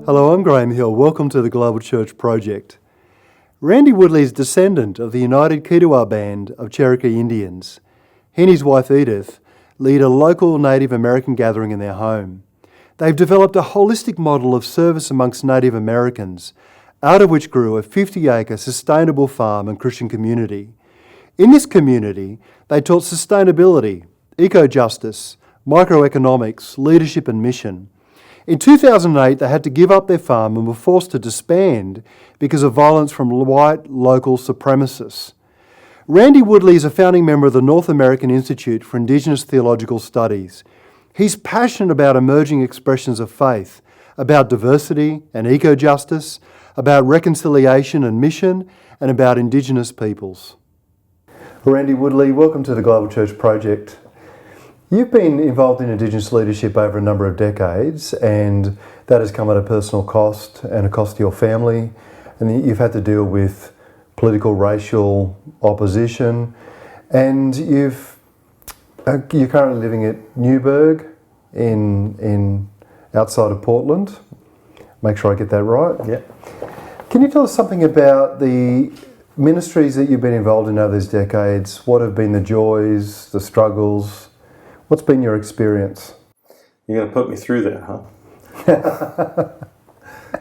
Hello, I'm Graham Hill. Welcome to the GlobalChurch Project. Randy Woodley is descendant of the United Keetoowah band of Cherokee Indians. He and his wife Edith lead a local Native American gathering in their home. They've developed a holistic model of service amongst Native Americans, out of which grew a 50-acre sustainable farm and Christian community. In this community, they taught sustainability, eco-justice, microeconomics, leadership and mission. In 2008, they had to give up their farm and were forced to disband because of violence from white local supremacists. Randy Woodley is a founding member of the North American Institute for Indigenous Theological Studies. He's passionate about emerging expressions of faith, about diversity and eco-justice, about reconciliation and mission, and about Indigenous peoples. Randy Woodley, welcome to the GlobalChurch Project. You've been involved in Indigenous leadership over a number of decades, and that has come at a personal cost and a cost to your family, and you've had to deal with political, racial opposition, and you're currently living at Newburgh in outside of Portland. Make sure I get that right. Yeah. Can you tell us something about the ministries that you've been involved in over these decades? What have been the joys, the struggles? What's been your experience? You're going to put me through that, huh?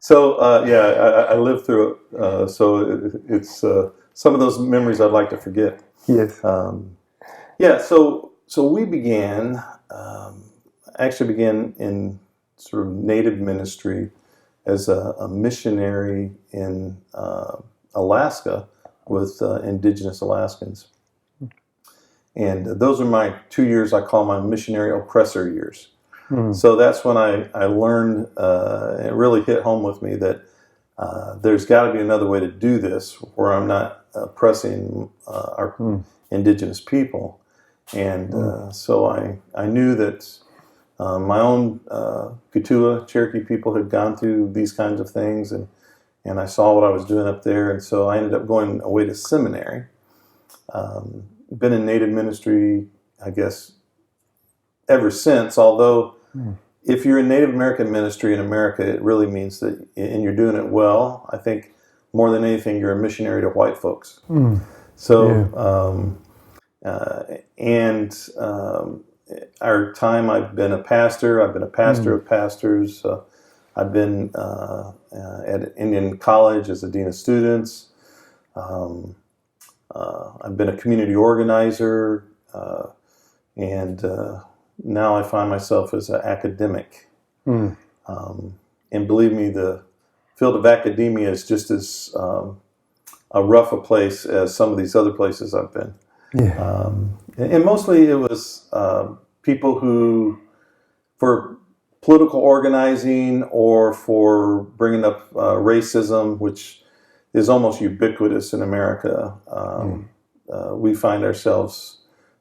So, I lived through it. So it's some of those memories I'd like to forget. Yes. So we began in sort of Native ministry as a missionary in Alaska with Indigenous Alaskans. And those are my 2 years I call my missionary oppressor years. So that's when I learned, it really hit home with me that there's got to be another way to do this where I'm not oppressing our Indigenous people. And so I knew that my own Keetoowah, Cherokee people had gone through these kinds of things, and I saw what I was doing up there, and so I ended up going away to seminary. Been in Native ministry, I guess, ever since, although if you're in Native American ministry in America, it really means that, and you're doing it well, I think more than anything, you're a missionary to white folks. Our time, I've been a pastor of pastors. I've been at Indian College as a dean of students. I've been a community organizer, and now I find myself as an academic. And believe me, the field of academia is just as a rough a place as some of these other places I've been. Yeah. And mostly it was people who, for political organizing or for bringing up racism, which is almost ubiquitous in America. We find ourselves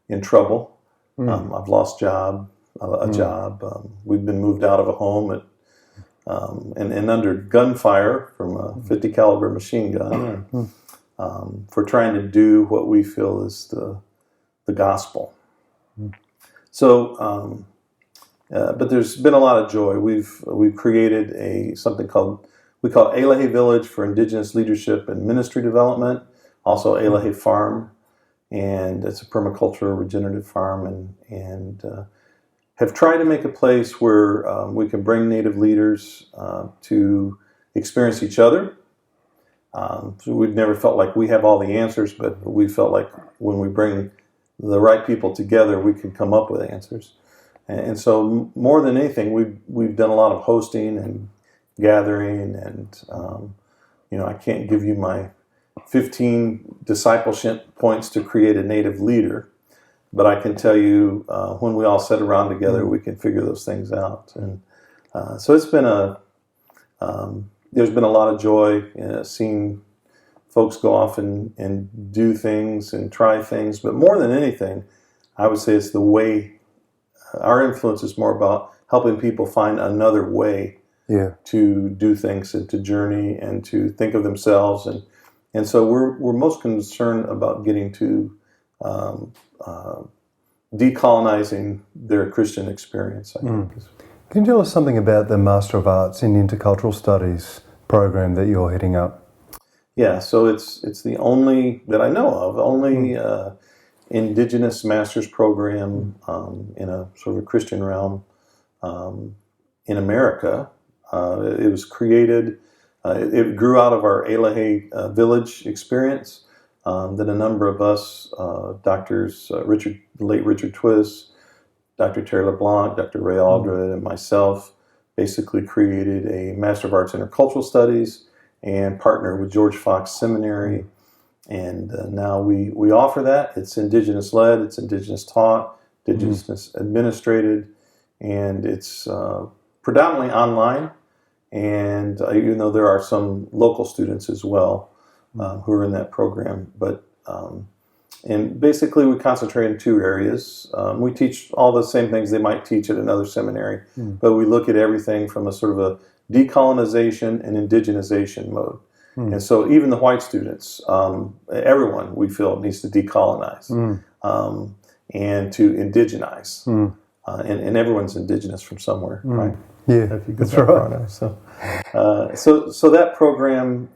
in trouble. I've lost a job. We've been moved out of a home and under gunfire from a 50 caliber machine gun for trying to do what we feel is the gospel. So, but there's been a lot of joy. We've created something we call Elahe Village for Indigenous Leadership and Ministry Development, also Elahe Farm, and it's a permaculture regenerative farm, and have tried to make a place where we can bring Native leaders to experience each other. So we've never felt like we have all the answers, but we felt like when we bring the right people together, we can come up with answers. And so more than anything, we've done a lot of hosting and gathering, and I can't give you my 15 discipleship points to create a Native leader, but I can tell you when we all sit around together, we can figure those things out. And so it's been there's been a lot of joy seeing folks go off and do things and try things, but more than anything, I would say it's the way. Our influence is more about helping people find another way to do things and to journey and to think of themselves, and so we're most concerned about getting to decolonizing their Christian experience, I think. Can you tell us something about the Master of Arts in Intercultural Studies program that you're heading up? Yeah, so it's the only, that I know of, only Indigenous master's program in a sort of a Christian realm in America. It was created, it grew out of our Elahe village experience that a number of us, doctors, the late Richard Twiss, Dr. Terry LeBlanc, Dr. Ray Aldred, and myself basically created a Master of Arts in Intercultural Studies and partnered with George Fox Seminary. And now we offer that. It's Indigenous led, it's Indigenous taught, Indigenous administrated, and it's predominantly online. And even though there are some local students as well who are in that program, but and basically we concentrate in two areas. We teach all the same things they might teach at another seminary, but we look at everything from a sort of a decolonization and indigenization mode. And so even the white students, everyone we feel needs to decolonize and to indigenize. And everyone's indigenous from somewhere, right? Yeah, If you that's right. So that program,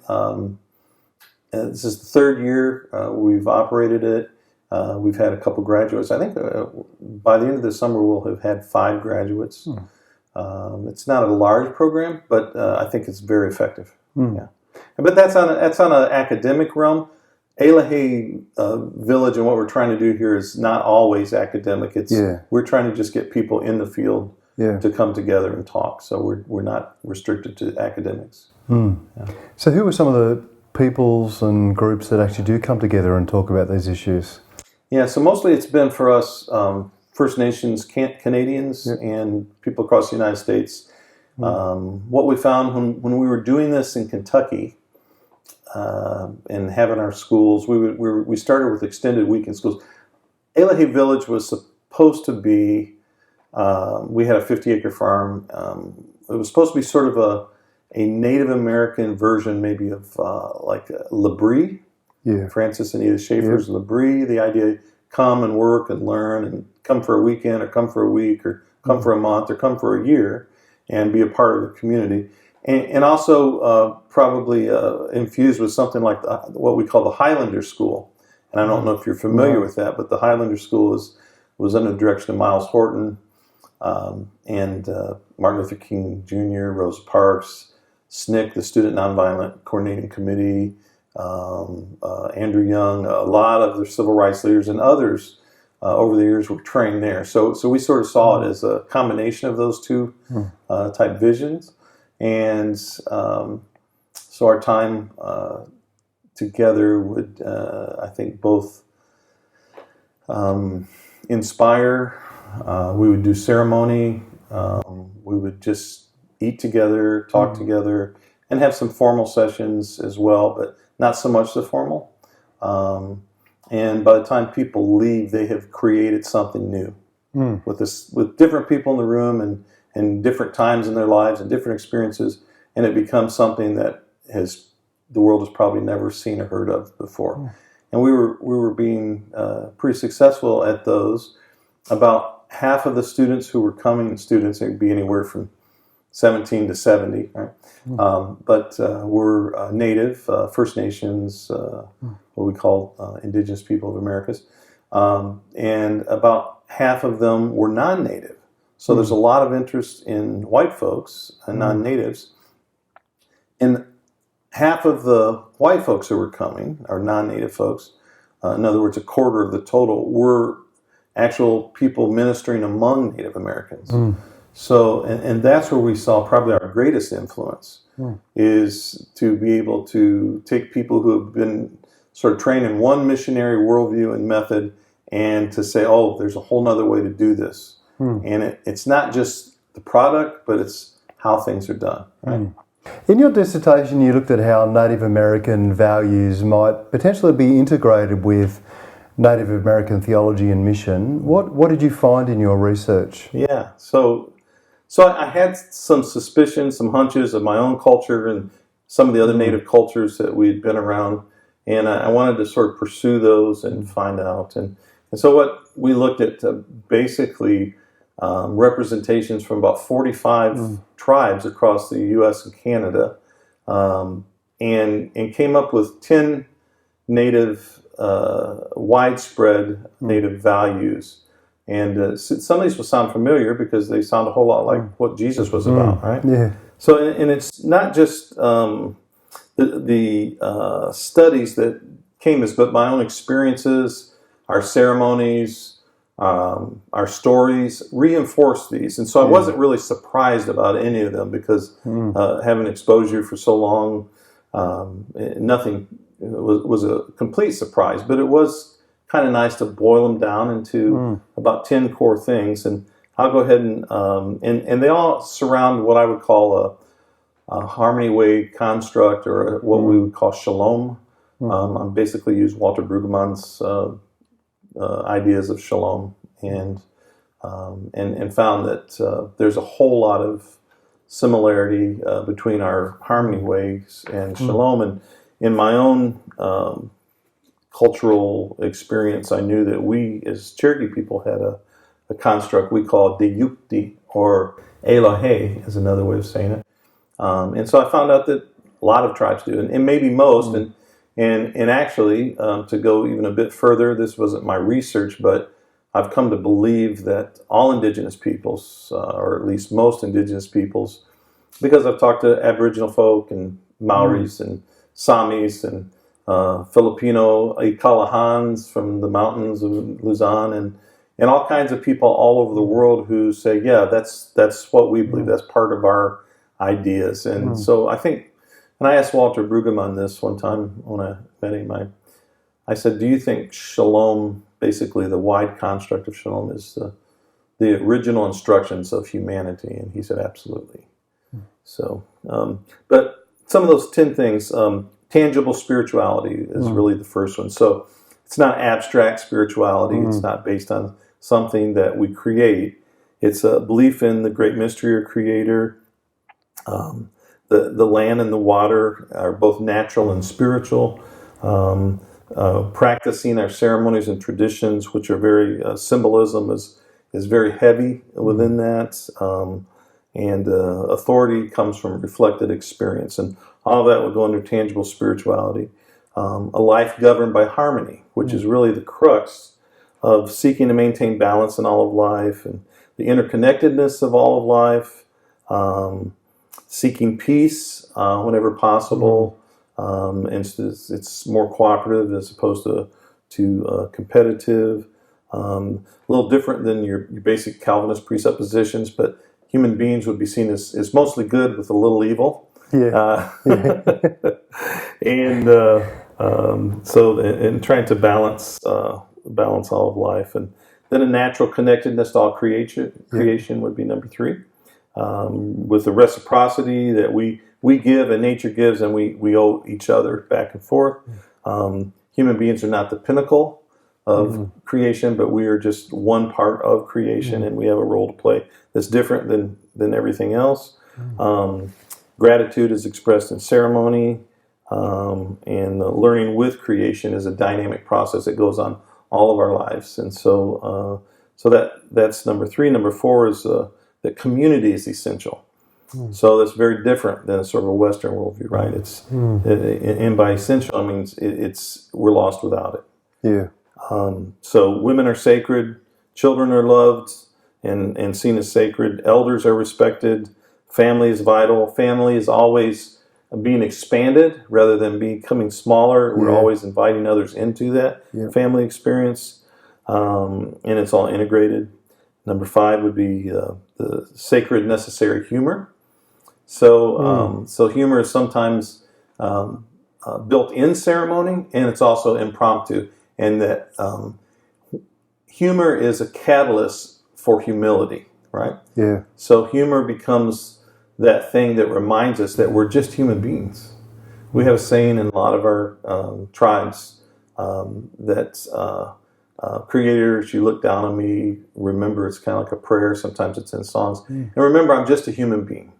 this is the third year we've operated it. We've had a couple graduates. I think by the end of the summer we'll have had 5 graduates. It's not a large program, but I think it's very effective. Yeah. But that's on an academic realm. Elahe Village and what we're trying to do here is not always academic. We're trying to just get people in the field to come together and talk. So we're not restricted to academics. Yeah. So who are some of the peoples and groups that actually do come together and talk about these issues? Yeah, so mostly it's been for us First Nations Canadians and people across the United States. What we found when we were doing this in Kentucky and having our schools, we started with extended weekend schools. Elahe Village was supposed to be, we had a 50-acre farm. It was supposed to be sort of a Native American version maybe of like L'Abri, Francis and Edith Schaefer's L'Abri, the idea come and work and learn and come for a weekend or come for a week or come for a month or come for a year and be a part of the community. And also probably infused with something like what we call the Highlander School. And I don't know if you're familiar with that, but the Highlander School was under the direction of Miles Horton and Martin Luther King Jr., Rosa Parks, SNCC, the Student Nonviolent Coordinating Committee, Andrew Young, a lot of the civil rights leaders and others over the years were trained there. So we sort of saw it as a combination of those two type visions. And so our time together would, I think, both inspire. We would do ceremony. We would just eat together, talk together, and have some formal sessions as well, but not so much the formal. And by the time people leave, they have created something new with different people in the room and different times in their lives and different experiences, and it becomes something that the world has probably never seen or heard of before. And we were being pretty successful at those. About half of the students who were coming, students, it would be anywhere from 17 to 70, right? But were Native, First Nations, what we call Indigenous People of Americas, and about half of them were non-Native. So there's a lot of interest in white folks and non-Natives. And half of the white folks who were coming, or non-Native folks, in other words, a quarter of the total, were actual people ministering among Native Americans. So, and that's where we saw probably our greatest influence, is to be able to take people who have been sort of trained in one missionary worldview and method and to say, oh, there's a whole nother way to do this. And it's not just the product, but it's how things are done. Right? In your dissertation, you looked at how Native American values might potentially be integrated with Native American theology and mission. What did you find in your research? Yeah, so I had some suspicions, some hunches of my own culture and some of the other Native cultures that we'd been around, and I wanted to sort of pursue those and find out. And so what we looked at basically representations from about 45 tribes across the U.S. and Canada, and came up with 10 native, widespread native values. And some of these will sound familiar because they sound a whole lot like what Jesus was about, right? Yeah. So, and it's not just the studies that came as, but my own experiences, our ceremonies, our stories reinforce these. And so I wasn't really surprised about any of them because having exposure for so long, nothing was a complete surprise, but it was kind of nice to boil them down into about 10 core things. And I'll go ahead and they all surround what I would call a harmony way construct, or what we would call Shalom. I basically use Walter Brueggemann's ideas of Shalom, and found that there's a whole lot of similarity between our harmony ways and Shalom. And in my own cultural experience, I knew that we as Cherokee people had a construct we call Deyukti, or Elohe is another way of saying it. And so I found out that a lot of tribes do, and maybe most. And actually, to go even a bit further, this wasn't my research, but I've come to believe that all Indigenous peoples, or at least most Indigenous peoples, because I've talked to Aboriginal folk and Maoris and Samis and Filipino Ikalahans from the mountains of Luzon, and all kinds of people all over the world who say, yeah, that's what we believe. That's part of our ideas. And so I think, and I asked Walter Brueggemann this one time when I met him, I said, do you think Shalom, basically the wide construct of Shalom, is the original instructions of humanity? And he said, absolutely. So, but some of those 10 things, tangible spirituality is really the first one. So it's not abstract spirituality. It's not based on something that we create. It's a belief in the great mystery or creator. The land and the water are both natural and spiritual. Practicing our ceremonies and traditions, which are very symbolism is very heavy within that. And authority comes from reflected experience, and all of that would go under tangible spirituality. A life governed by harmony, which is really the crux of seeking to maintain balance in all of life and the interconnectedness of all of life. Seeking peace whenever possible. And it's more cooperative as opposed to competitive. A little different than your basic Calvinist presuppositions, but human beings would be seen as mostly good with a little evil. Yeah. And so in trying to balance all of life. And then a natural connectedness to all creation would be number 3. With the reciprocity that we give and nature gives, and we owe each other back and forth. Human beings are not the pinnacle of creation, but we are just one part of creation, and we have a role to play that's different than everything else. Gratitude is expressed in ceremony, and learning with creation is a dynamic process that goes on all of our lives. And so that's number 3. Number 4 is that community is essential. So that's very different than sort of a Western worldview, right? And by essential, I mean we're lost without it. Yeah. So women are sacred, children are loved and seen as sacred, elders are respected, family is vital. Family is always being expanded rather than becoming smaller. We're always inviting others into that family experience, and it's all integrated. Number 5 would be the sacred necessary humor. So so humor is sometimes built in ceremony, and it's also impromptu, and that humor is a catalyst for humility, right? Yeah. So humor becomes that thing that reminds us that we're just human beings. We have a saying in a lot of our tribes that creators, you look down on me, remember it's kind of like a prayer, sometimes it's in songs, and remember I'm just a human being,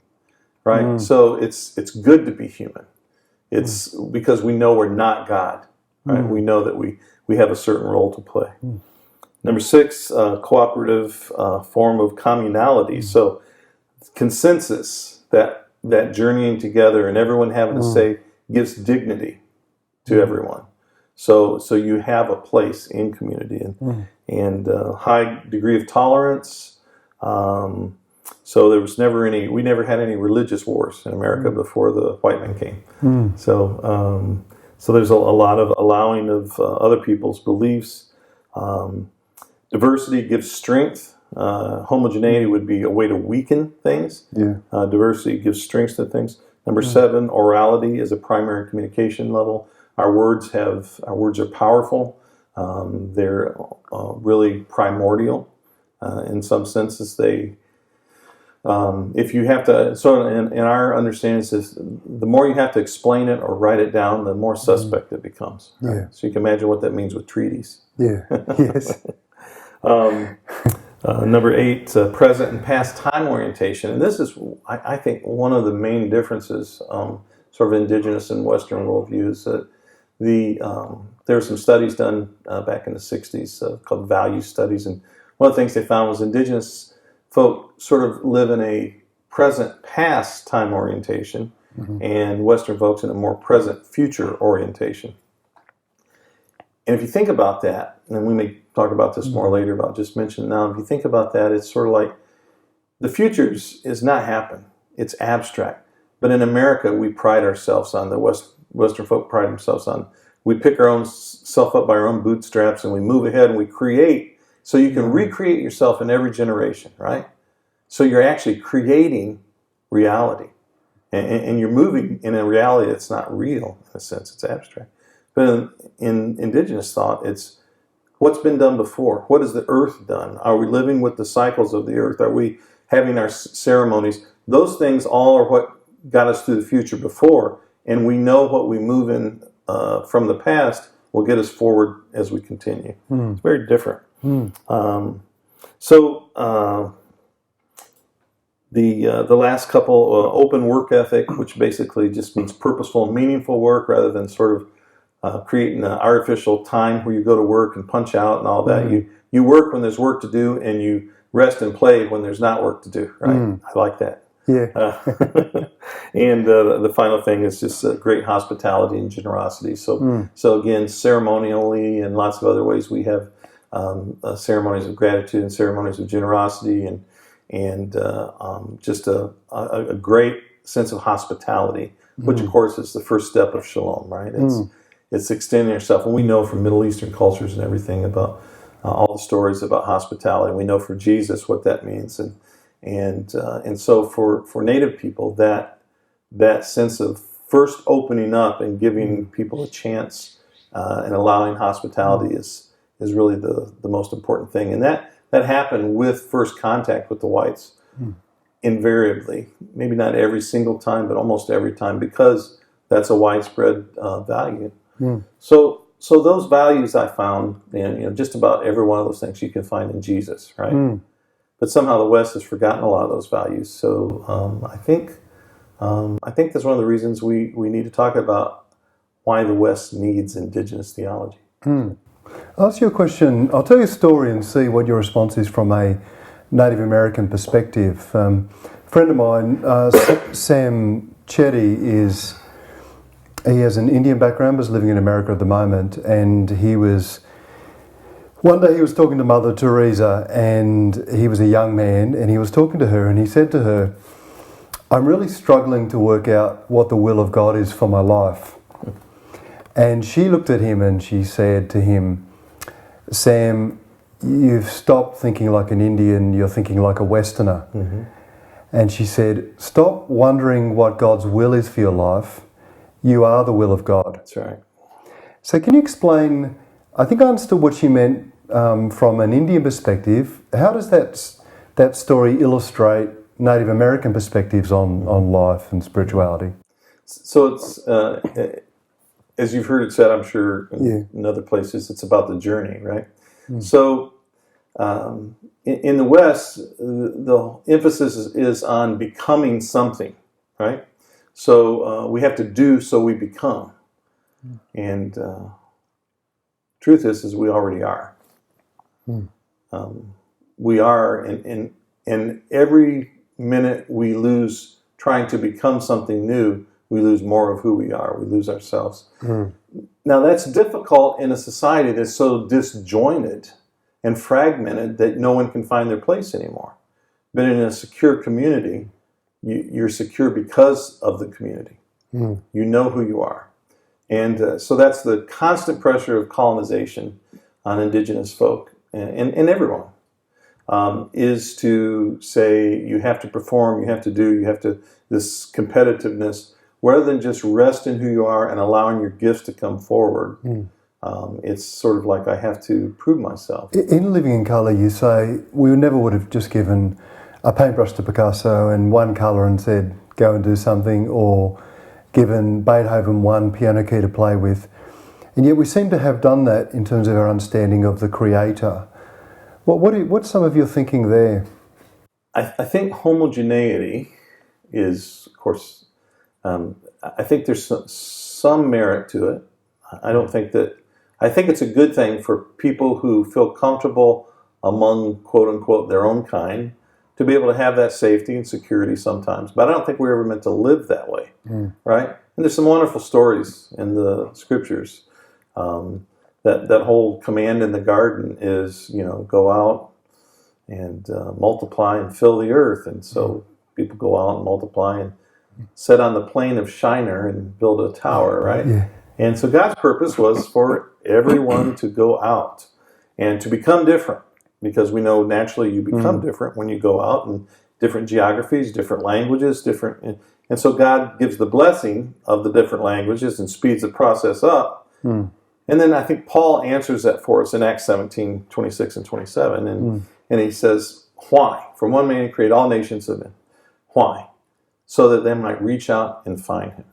right? So it's good to be human. It's because we know we're not God, right? We know that we have a certain role to play. Number 6, cooperative form of communality. So consensus, that journeying together and everyone having a say gives dignity to everyone. So you have a place in community and high degree of tolerance. So there was we never had any religious wars in America before the white man came. So there's a lot of allowing of other people's beliefs. Diversity gives strength. Homogeneity would be a way to weaken things. Diversity gives strength to things. Number 7, orality is a primary communication level. Our words are powerful. They're really primordial in some senses. If you have to, so in our understanding, is the more you have to explain it or write it down, the more suspect it becomes. Right? So you can imagine what that means with treaties. Yes. Number 8, present and past time orientation. And this is, I think, one of the main differences, sort of indigenous and Western worldviews. That there were some studies done back in the 60s called value studies. And one of the things they found was indigenous folk sort of live in a present past time orientation, and Western folks in a more present future orientation. And if you think about that, and we may talk about this more later, about just mention now, if you think about that, it's sort of like the future is not happen. It's abstract. But in America, we pride ourselves on, Western folk pride themselves on, we pick our own self up by our own bootstraps and we move ahead and we create. So you can recreate yourself in every generation, right? So you're actually creating reality. And you're moving in a reality that's not real, in a sense. It's abstract. But in indigenous thought, it's what's been done before. What has the earth done? Are we living with the cycles of the earth? Are we having our ceremonies? Those things all are what got us through the future before. And we know what we move in from the past will get us forward as we continue. It's very different. The last couple, open work ethic, which basically just means purposeful and meaningful work rather than sort of creating an artificial time where you go to work and punch out and all that. You work when there's work to do and you rest and play when there's not work to do, right? I like that. And the final thing is just great hospitality and generosity. So again, ceremonially and lots of other ways we have ceremonies of gratitude and ceremonies of generosity and just a great sense of hospitality, which of course is the first step of Shalom, right? It's extending yourself, and we know from Middle Eastern cultures and everything about all the stories about hospitality. We know for Jesus what that means, and so for Native people, that sense of first opening up and giving people a chance and allowing hospitality is really the most important thing, and that happened with first contact with the whites, invariably. Maybe not every single time, but almost every time, because that's a widespread value. So those values I found, just about every one of those things you can find in Jesus, right? But somehow the West has forgotten a lot of those values. So I think that's one of the reasons we need to talk about why the West needs indigenous theology. I'll ask you a question. I'll tell you a story and see what your response is from a Native American perspective. A friend of mine, Sam Chetty, he has an Indian background, but is living in America at the moment, and one day he was talking to Mother Teresa, and he was a young man, and he was talking to her, and he said to her, "I'm really struggling to work out what the will of God is for my life." And she looked at him and she said to him, "Sam, you've stopped thinking like an Indian, you're thinking like a Westerner." And she said, "Stop wondering what God's will is for your life. You are the will of God." That's right. So can you explain, I think I understood what she meant from an Indian perspective. How does that story illustrate Native American perspectives on life and spirituality? So it's, as you've heard it said, I'm sure in other places, it's about the journey, right? So in the West, the emphasis is on becoming something, right? So we have to do so we become. And truth is we already are. we are, and every minute we lose trying to become something new, we lose more of who we are. We lose ourselves. Now, that's difficult in a society that's so disjointed and fragmented that no one can find their place anymore. But in a secure community, you're secure because of the community. You know who you are. And so that's the constant pressure of colonization on indigenous folk and everyone, is to say you have to perform, you have to, this competitiveness, rather than just rest in who you are and allowing your gifts to come forward. It's sort of like I have to prove myself. In Living in Colour, you say we never would have just given a paintbrush to Picasso and one colour and said, go and do something, or given Beethoven one piano key to play with. And yet we seem to have done that in terms of our understanding of the Creator. What's some of your thinking there? I think homogeneity is, of course, I think there's some merit to it. I think it's a good thing for people who feel comfortable among, quote unquote, their own kind, to be able to have that safety and security sometimes. But I don't think we're ever meant to live that way, right? And there's some wonderful stories in the scriptures. That whole command in the garden is, go out and multiply and fill the earth. And so people go out and multiply and sit on the plain of Shinar and build a tower, right? Yeah. And so God's purpose was for everyone to go out and to become different, because we know naturally you become different when you go out, and different geographies, different languages, different. And so God gives the blessing of the different languages and speeds the process up. And then I think Paul answers that for us in Acts 17, 26 and 27. And he says, why? From one man he created all nations of men. Why? So that they might reach out and find him.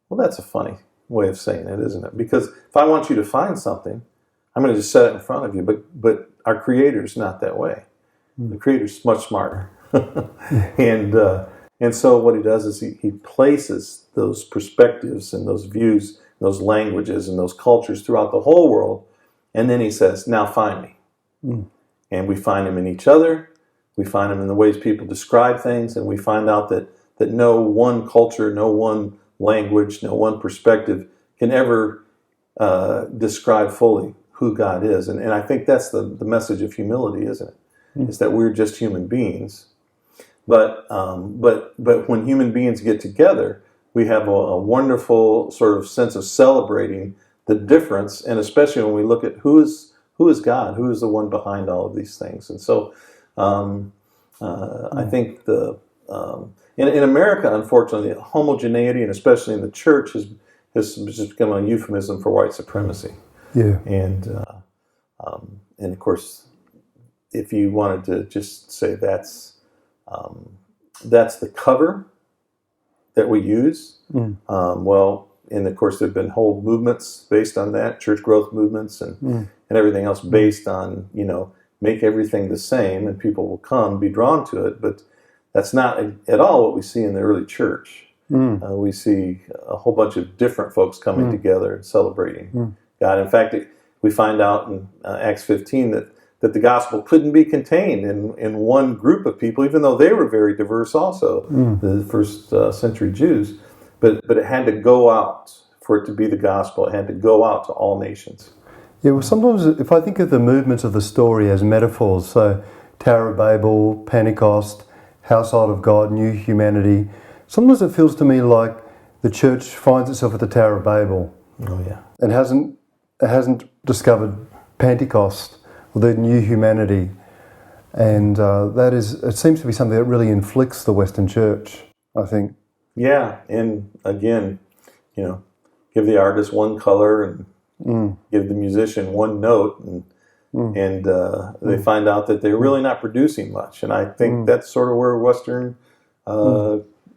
Well, that's a funny way of saying it, isn't it? Because if I want you to find something, I'm going to just set it in front of you. But our Creator's not that way. The Creator's much smarter. And so what he does is he places those perspectives and those views, those languages and those cultures throughout the whole world. And then he says, now find me. And we find him in each other. We find him in the ways people describe things. And we find out that no one culture, no one language, no one perspective can ever describe fully who God is. And I think that's the message of humility, isn't it? Is that we're just human beings. But when human beings get together, we have a wonderful sort of sense of celebrating the difference, and especially when we look at who is God, who is the one behind all of these things. And so I think in America, unfortunately, homogeneity, and especially in the church, has just become a euphemism for white supremacy. Yeah. And of course, if you wanted to just say that's the cover that we use, well, and of course there have been whole movements based on that, church growth movements and everything else based on, make everything the same and people will come, be drawn to it. But that's not at all what we see in the early church. We see a whole bunch of different folks coming together and celebrating God. In fact, we find out in Acts 15 that the gospel couldn't be contained in one group of people, even though they were very diverse also, the first century Jews. But it had to go out for it to be the gospel. It had to go out to all nations. Yeah, well, sometimes if I think of the movements of the story as metaphors, so Tower of Babel, Pentecost, Household of God, New Humanity, sometimes it feels to me like the church finds itself at the Tower of Babel. Oh, yeah. And hasn't discovered Pentecost, or the new humanity, and it seems to be something that really inflicts the Western Church, I think. Yeah, and again, give the artist one color and give the musician one note, and they find out that they're really not producing much. And I think that's sort of where Western,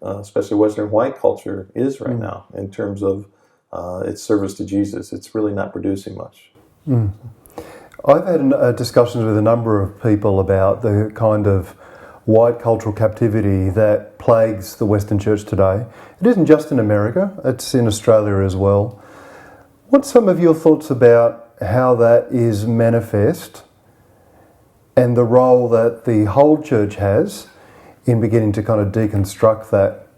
especially Western white culture, is right now in terms of its service to Jesus. It's really not producing much. I've had discussions with a number of people about the kind of white cultural captivity that plagues the Western Church today. It isn't just in America, it's in Australia as well. What's some of your thoughts about how that is manifest and the role that the whole church has in beginning to kind of deconstruct that.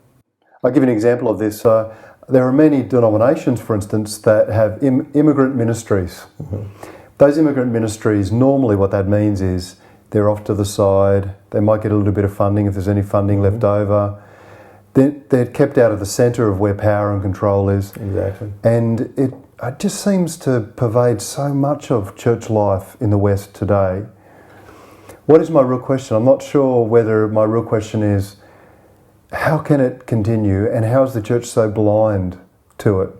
I'll give you an example of this. There are many denominations, for instance, that have immigrant ministries. Mm-hmm. Those immigrant ministries, normally what that means is they're off to the side. They might get a little bit of funding if there's any funding left over. They're kept out of the centre of where power and control is. Exactly. And it just seems to pervade so much of church life in the West today. What is my real question? I'm not sure whether my real question is, how can it continue, and how is the church so blind to it?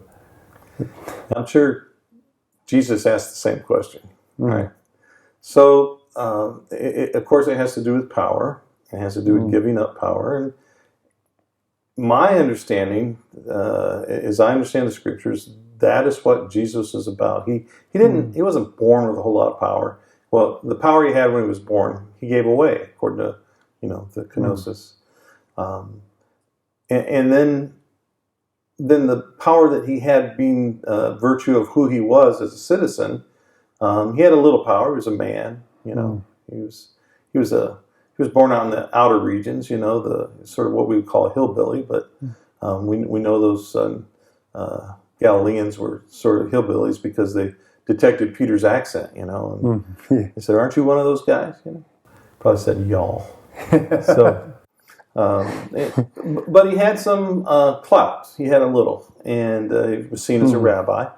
I'm sure Jesus asked the same question, right? So, of course, it has to do with power. It has to do with giving up power. And my understanding, as I understand the scriptures, that is what Jesus is about. He wasn't born with a whole lot of power. Well, the power he had when he was born, he gave away, according to the kenosis. And then the power that he had, being virtue of who he was as a citizen, he had a little power. He was a man, He was born out in the outer regions, the sort of what we would call a hillbilly. But we know those Galileans were sort of hillbillies because they detected Peter's accent, And they said, "Aren't you one of those guys?" Probably said, "Y'all." So. But he had some clout. He had a little, and he was seen as a rabbi.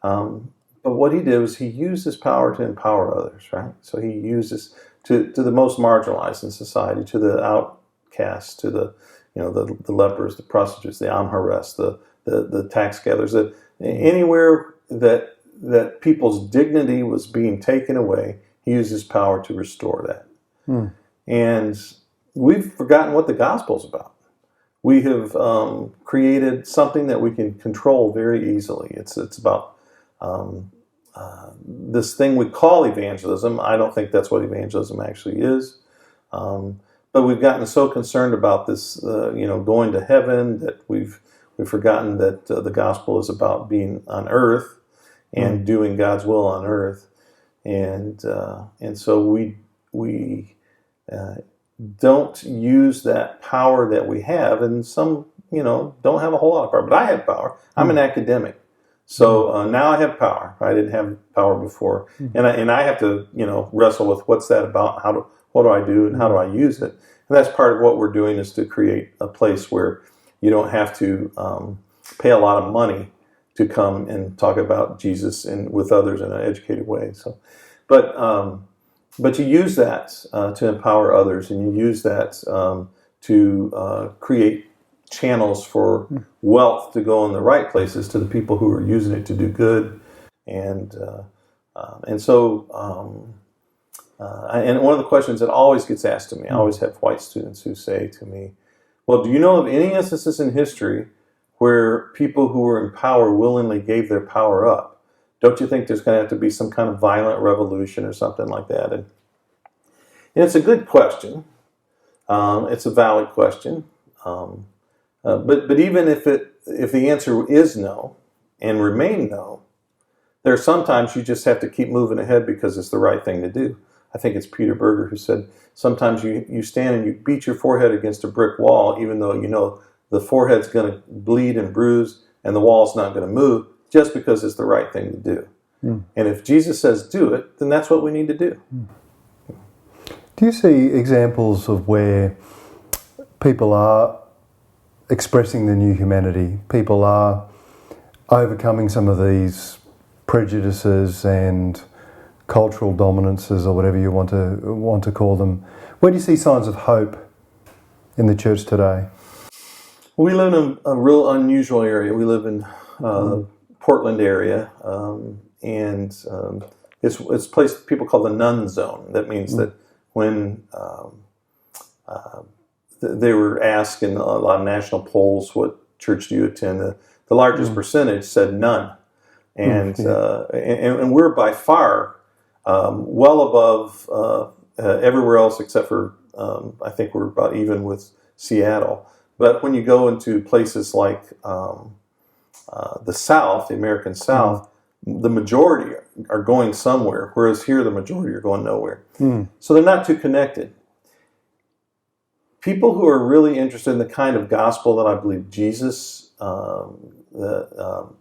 But what he did was he used his power to empower others, right? So he used this to the most marginalized in society, to the outcasts, to the lepers, the prostitutes, the amhares, the tax gatherers, anywhere that people's dignity was being taken away. He used his power to restore that, and we've forgotten what the gospel is about. We have created something that we can control very easily. It's about this thing we call evangelism. I don't think that's what evangelism actually is. But we've gotten so concerned about this, going to heaven, that we've forgotten that the gospel is about being on earth and doing God's will on earth, and so we don't use that power that we have, and some don't have a whole lot of power. But I have power. I'm an academic, so now I have power. I didn't have power before, and I have to wrestle with what's that about? What do I do, and how do I use it? And that's part of what we're doing, is to create a place where you don't have to pay a lot of money to come and talk about Jesus and with others in an educated way. So, but you use that to empower others, and you use that to create channels for wealth to go in the right places to the people who are using it to do good, and so one of the questions that always gets asked to me, I always have white students who say to me, "Well, do you know of any instances in history where people who were in power willingly gave their power up? Don't you think there's going to have to be some kind of violent revolution or something like that?" And it's a good question. It's a valid question. But even if the answer is no and remain no, there are sometimes you just have to keep moving ahead because it's the right thing to do. I think it's Peter Berger who said, sometimes you stand and you beat your forehead against a brick wall, even though the forehead's going to bleed and bruise and the wall's not going to move, just because it's the right thing to do. And if Jesus says do it, then that's what we need to do. Do you see examples of where people are expressing the new humanity? People are overcoming some of these prejudices and cultural dominances, or whatever you want to call them. Where do you see signs of hope in the church today? We live in a real unusual area. We live in the Portland area, and it's a place people call the Nun Zone. That means that when they were asked in a lot of national polls, what church do you attend, the largest percentage said none. And we're by far well above everywhere else except for, I think we're about even with Seattle. But when you go into places like the South, the American South, the majority are going somewhere, whereas here the majority are going nowhere. Mm. So they're not too connected. People who are really interested in the kind of gospel that I believe Jesus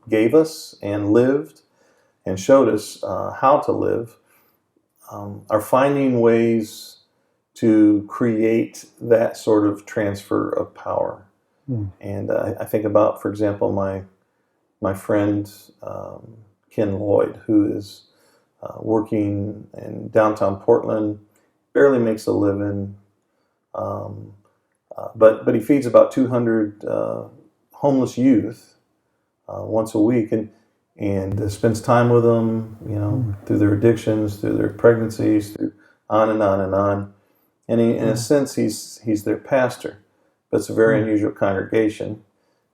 gave us and lived and showed us how to live are finding ways to create that sort of transfer of power. Mm. And I think about, for example, my friend Ken Lloyd, who is working in downtown Portland, barely makes a living, but he feeds about 200 homeless youth once a week, and spends time with them, through their addictions, through their pregnancies, through on and on and on. And in a sense, he's their pastor, but it's a very unusual congregation,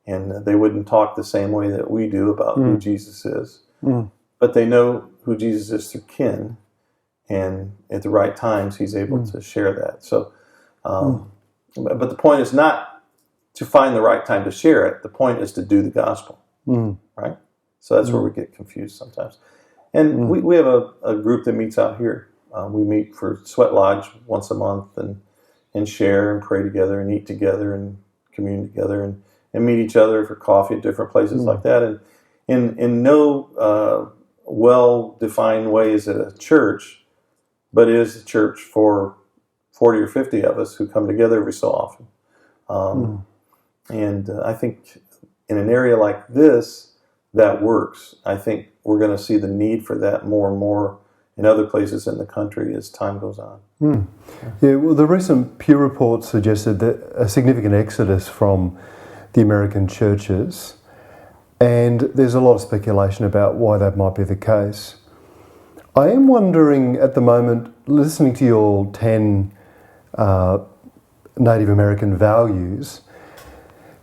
and they wouldn't talk the same way that we do about who Jesus is. Mm. But they know who Jesus is through Ken, and at the right times, he's able to share that. So, but the point is not to find the right time to share it. The point is to do the gospel, right? So that's where we get confused sometimes. And we have a group that meets out here. We meet for Sweat Lodge once a month and share and pray together and eat together and commune together and meet each other for coffee at different places like that. And in no well-defined way is it a church, but it is a church for 40 or 50 of us who come together every so often. And I think in an area like this, that works. I think we're going to see the need for that more and more in other places in the country as time goes on. Yeah, well, the recent Pew report suggested that a significant exodus from the American churches, and there's a lot of speculation about why that might be the case. I am wondering at the moment, listening to your 10 Native American values,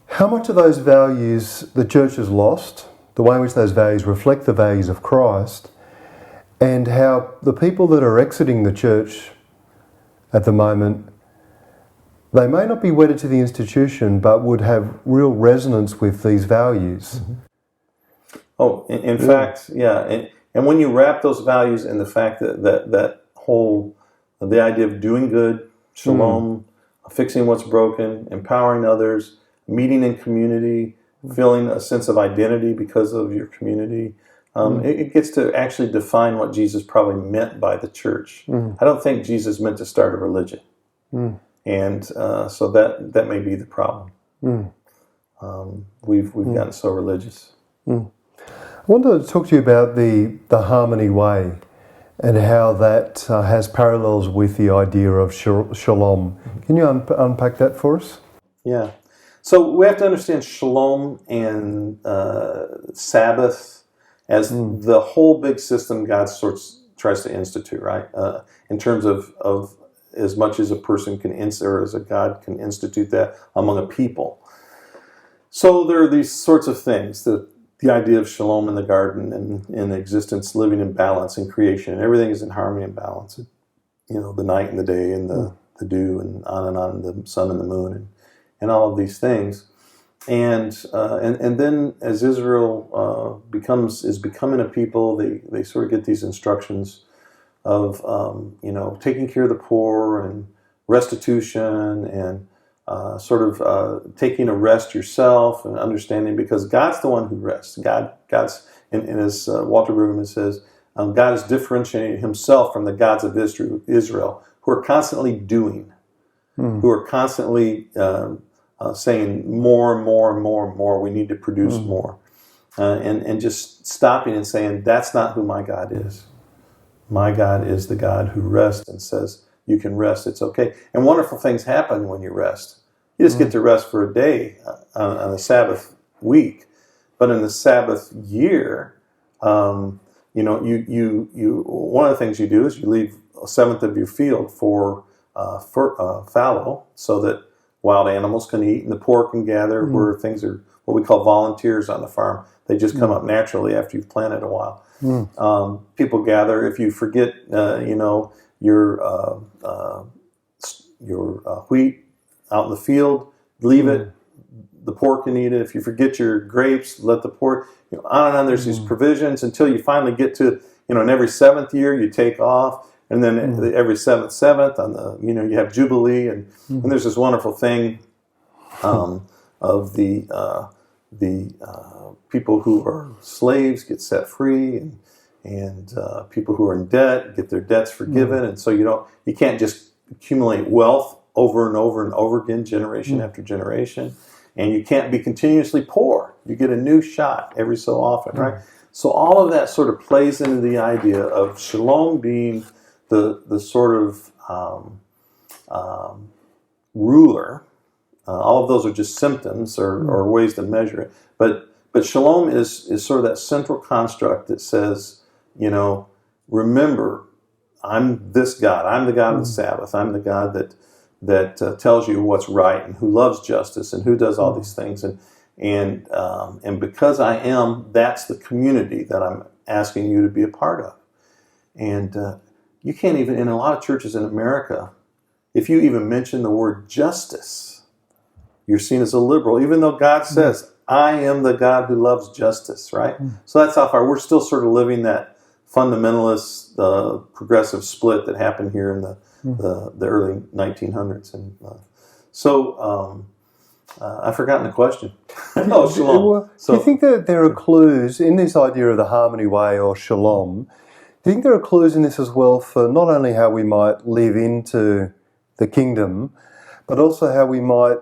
how much of those values the church has lost, the way in which those values reflect the values of Christ, and how the people that are exiting the church at the moment, they may not be wedded to the institution, but would have real resonance with these values. Oh, in fact, yeah. And when you wrap those values in the fact that whole, the idea of doing good, Shalom, fixing what's broken, empowering others, meeting in community, feeling a sense of identity because of your community, it gets to actually define what Jesus probably meant by the church. I don't think Jesus meant to start a religion. And so that may be the problem. We've gotten so religious. I wanted to talk to you about the harmony way and how that has parallels with the idea of shalom. Can you unpack that for us? Yeah. So we have to understand shalom and Sabbath as the whole big system God tries to institute, right? In terms of as much as a person can or as a God can institute that among a people. So there are these sorts of things, the idea of shalom in the garden and in existence, living in balance in creation, and everything is in harmony and balance. The night and the day and the dew and on, the sun and the moon and all of these things. And then as Israel is becoming a people, they sort of get these instructions of taking care of the poor and restitution and sort of taking a rest yourself and understanding, because God's the one who rests. God's in as Walter Brueggemann says, God is differentiating himself from the gods of Israel, who are constantly doing, who are constantly saying more and more and more and more. We need to produce more, and just stopping and saying, that's not who my God is. My God is the God who rests and says, you can rest, it's okay. And wonderful things happen when you rest. You just get to rest for a day on the Sabbath week. But in the Sabbath year, you one of the things you do is you leave a seventh of your field for fallow, so that wild animals can eat and the poor can gather, where things are what we call volunteers on the farm. They just come up naturally after you've planted a while. People gather. If you forget, your wheat out in the field, leave it. the poor can eat it. If you forget your grapes, let the poor, on and on. There's these provisions until you finally get to, in every seventh year you take off. And then every seventh on the, you have Jubilee. And there's this wonderful thing of the people who are slaves get set free, and people who are in debt get their debts forgiven. And so you can't just accumulate wealth over and over and over again, generation after generation. And you can't be continuously poor. You get a new shot every so often, right? So all of that sort of plays into the idea of Shalom being the sort of ruler. All of those are just symptoms or ways to measure it. But Shalom is sort of that central construct that says, remember, I'm this God. I'm the God of the Sabbath. I'm the God that tells you what's right and who loves justice and who does all these things. And because I am, that's the community that I'm asking you to be a part of. And you can't even, in a lot of churches in America, if you even mention the word justice, you're seen as a liberal, even though God says, I am the God who loves justice, right? So that's how far we're still sort of living that fundamentalist, progressive split that happened here in the early 1900s. And I've forgotten the question. Oh, Shalom. Do you think that there are clues in this idea of the harmony way or Shalom? Do you think there are clues in this as well for not only how we might live into the kingdom, but also how we might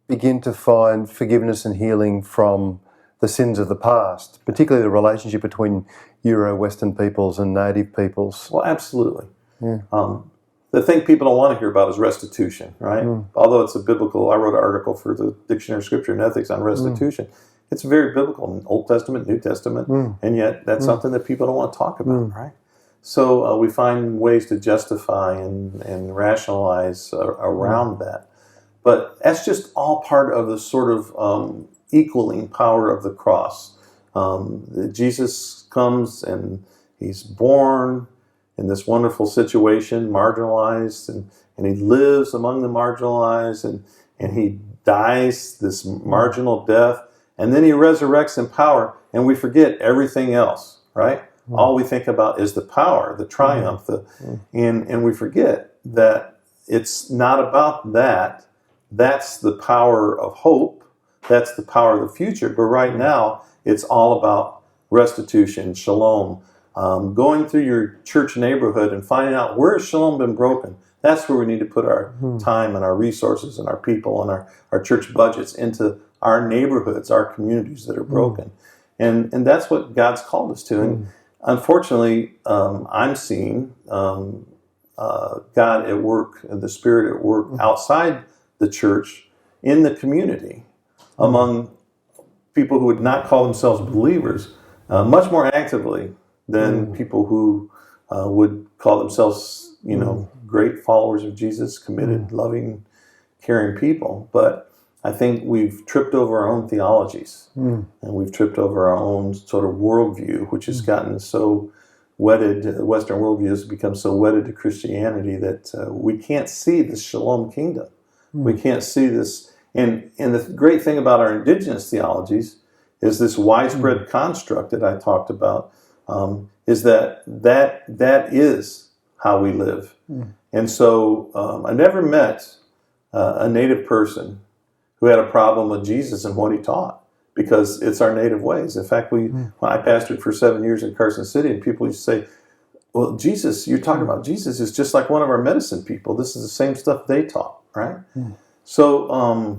begin to find forgiveness and healing from the sins of the past, particularly the relationship between Euro-Western peoples and native peoples? Well, absolutely. Yeah. The thing people don't want to hear about is restitution, right? Although it's I wrote an article for the Dictionary of Scripture and Ethics on restitution. It's very biblical in Old Testament, New Testament, and yet that's something that people don't want to talk about, right? So we find ways to justify and rationalize around that. But that's just all part of the sort of equaling power of the cross. Jesus comes and he's born in this wonderful situation, marginalized, and he lives among the marginalized, and he dies this marginal death, and then he resurrects in power, and we forget everything else, right? All we think about is the power, the triumph, and we forget that it's not about that. That's the power of hope. That's the power of the future. But right now, it's all about restitution, shalom. Going through your church neighborhood and finding out where has shalom been broken. That's where we need to put our time and our resources and our people and our church budgets into our neighborhoods, our communities that are broken. And that's what God's called us to. And unfortunately, I'm seeing God at work, the Spirit at work outside the church, in the community, among people who would not call themselves believers, much more actively than people who would call themselves, great followers of Jesus, committed, loving, caring people. But I think we've tripped over our own theologies, and we've tripped over our own sort of worldview, which has gotten so wedded, the Western worldview has become so wedded to Christianity that we can't see the shalom kingdom. We can't see this. And the great thing about our indigenous theologies is this widespread construct that I talked about, is that is how we live. And so I never met a native person who had a problem with Jesus and what he taught, because it's our native ways. In fact, when I pastored for 7 years in Carson City, and people used to say, well, Jesus, you're talking about Jesus is just like one of our medicine people. This is the same stuff they taught, right? So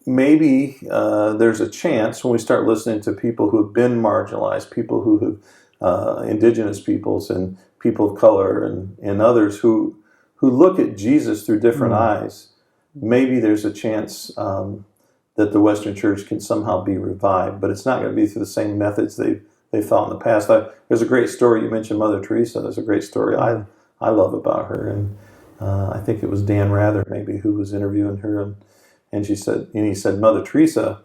maybe there's a chance when we start listening to people who have been marginalized, people who have indigenous peoples and people of color and others who look at Jesus through different eyes. Maybe there's a chance that the Western Church can somehow be revived, but it's not going to be through the same methods they thought in the past. There's a great story. You mentioned Mother Teresa. There's a great story I love about her, and I think it was Dan Rather maybe who was interviewing her, and he said, Mother Teresa,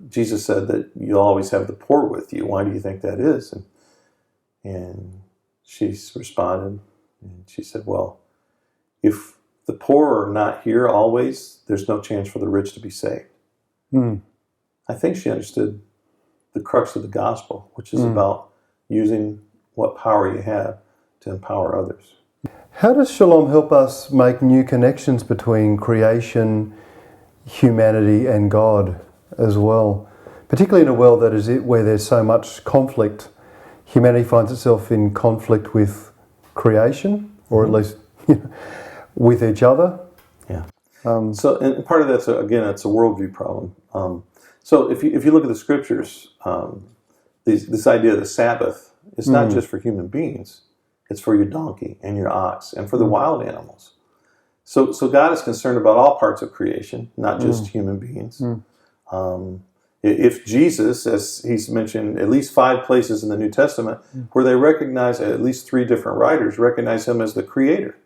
Jesus said that you'll always have the poor with you. Why do you think that is? And she responded, and she said, well, if the poor are not here always, there's no chance for the rich to be saved. I think she understood the crux of the gospel, which is about using what power you have to empower others. How does Shalom help us make new connections between creation, humanity, and God as well? Particularly in a world that is where there's so much conflict. Humanity finds itself in conflict with creation, or at least with each other. Yeah. So, and part of that's it's a worldview problem. So, if you look at the scriptures, this idea of the Sabbath is not just for human beings; it's for your donkey and your ox and for the wild animals. So God is concerned about all parts of creation, not just human beings. If Jesus, as he's mentioned at least 5 places in the New Testament, where they recognize, at least 3 different writers recognize him as the creator.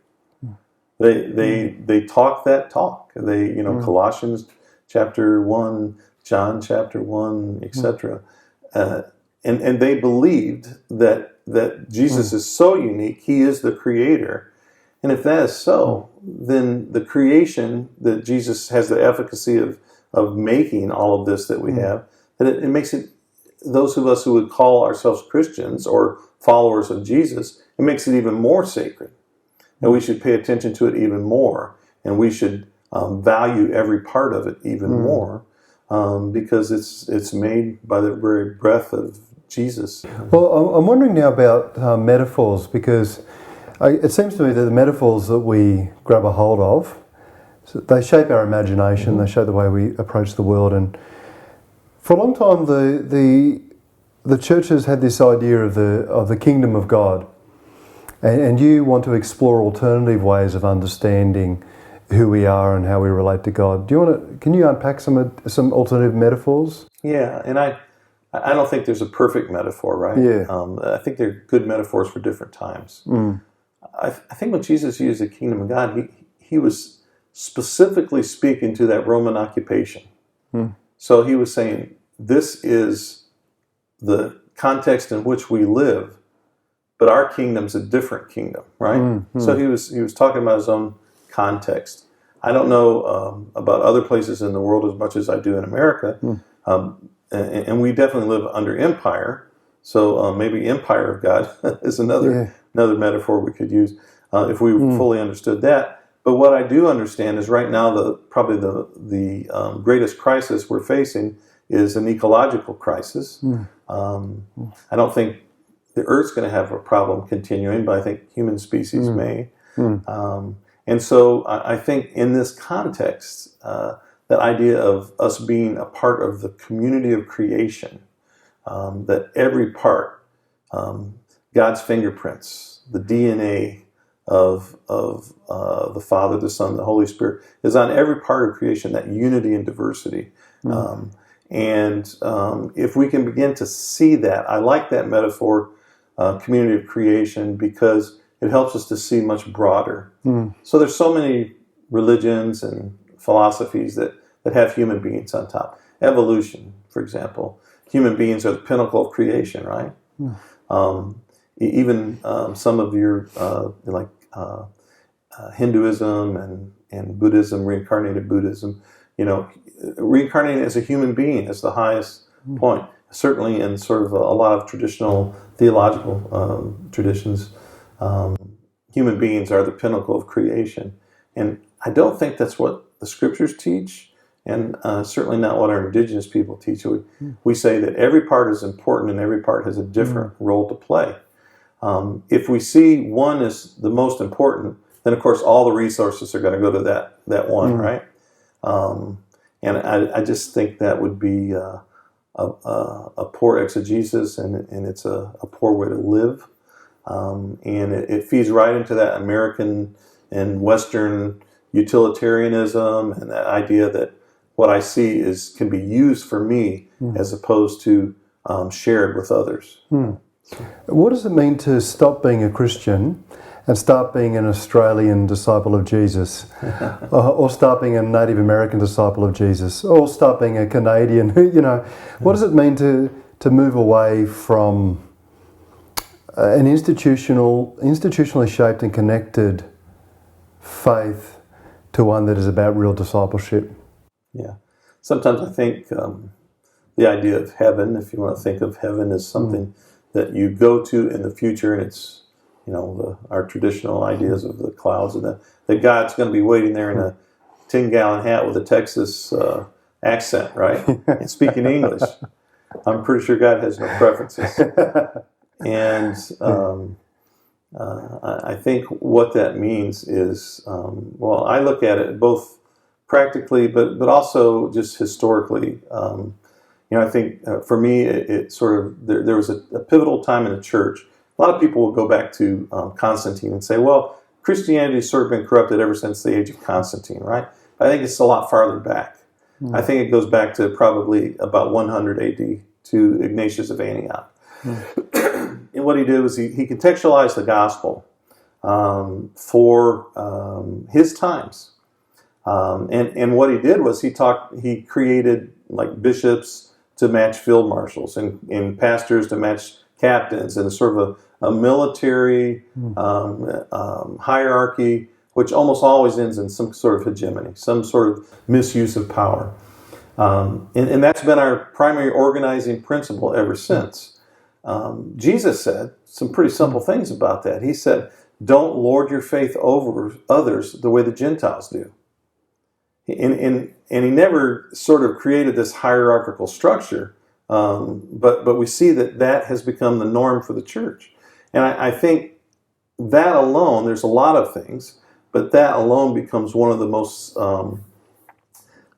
They talk that talk. Colossians chapter 1, John chapter 1, etc. And they believed that Jesus is so unique, he is the creator. And if that is so, then the creation that Jesus has the efficacy of making all of this that we have, that it makes it, those of us who would call ourselves Christians or followers of Jesus, it makes it even more sacred. And we should pay attention to it even more. And we should value every part of it even more because it's made by the very breath of Jesus. Well, I'm wondering now about metaphors, because it seems to me that the metaphors that we grab a hold of, so they shape our imagination, they shape the way we approach the world. And for a long time, the church has had this idea of the kingdom of God, and you want to explore alternative ways of understanding who we are and how we relate to God. Can you unpack some alternative metaphors? Yeah, and I don't think there's a perfect metaphor, right? Yeah. I think they're good metaphors for different times. I think when Jesus used the kingdom of God, he was specifically speaking to that Roman occupation. So he was saying, this is the context in which we live, but our kingdom's a different kingdom, right? So he was talking about his own context. I don't know about other places in the world as much as I do in America, and we definitely live under empire. So maybe empire of God is another metaphor we could use if we fully understood that. But what I do understand is right now probably the greatest crisis we're facing is an ecological crisis. I don't think the Earth's going to have a problem continuing, but I think human species may. And so I think in this context, that idea of us being a part of the community of creation, that every part, God's fingerprints, the DNA of the Father, the Son, the Holy Spirit, is on every part of creation, that unity and diversity. And if we can begin to see that, I like that metaphor, community of creation, because it helps us to see much broader. So there's so many religions and philosophies that have human beings on top. Evolution, for example. Human beings are the pinnacle of creation, right? Even some of your, Hinduism and Buddhism, reincarnated Buddhism, reincarnating as a human being is the highest point. Certainly in sort of a lot of traditional theological traditions, human beings are the pinnacle of creation. And I don't think that's what the scriptures teach, and certainly not what our indigenous people teach. We say that every part is important and every part has a different role to play. If we see one as the most important, then of course all the resources are going to go to that one, right? And I just think that would be a poor exegesis, and it's a poor way to live. And it feeds right into that American and Western utilitarianism and that idea that what I see can be used for me as opposed to shared with others. What does it mean to stop being a Christian and start being an Australian disciple of Jesus, or start being a Native American disciple of Jesus, or start being a Canadian? What does it mean to move away from an institutionally shaped and connected faith to one that is about real discipleship. Yeah. Sometimes I think the idea of heaven, if you want to think of heaven as something that you go to in the future, and it's, our traditional ideas of the clouds, and that God's going to be waiting there in a 10-gallon hat with a Texas accent, right? And speaking English. I'm pretty sure God has no preferences. And I think what that means is, I look at it both practically, but also just historically. I think for me, it sort of, there was a pivotal time in the church. A lot of people will go back to Constantine and say, well, Christianity has sort of been corrupted ever since the age of Constantine, right? I think it's a lot farther back. I think it goes back to probably about 100 AD to Ignatius of Antioch. And what he did was he contextualized the gospel for his times. And what he did was he created like bishops to match field marshals and pastors to match captains, and sort of a military hierarchy, which almost always ends in some sort of hegemony, some sort of misuse of power. And that's been our primary organizing principle ever since. Jesus said some pretty simple things about that. He said, don't lord your faith over others the way the Gentiles do. And he never sort of created this hierarchical structure, but we see that has become the norm for the church. And I think that alone, there's a lot of things, but that alone becomes one of the most,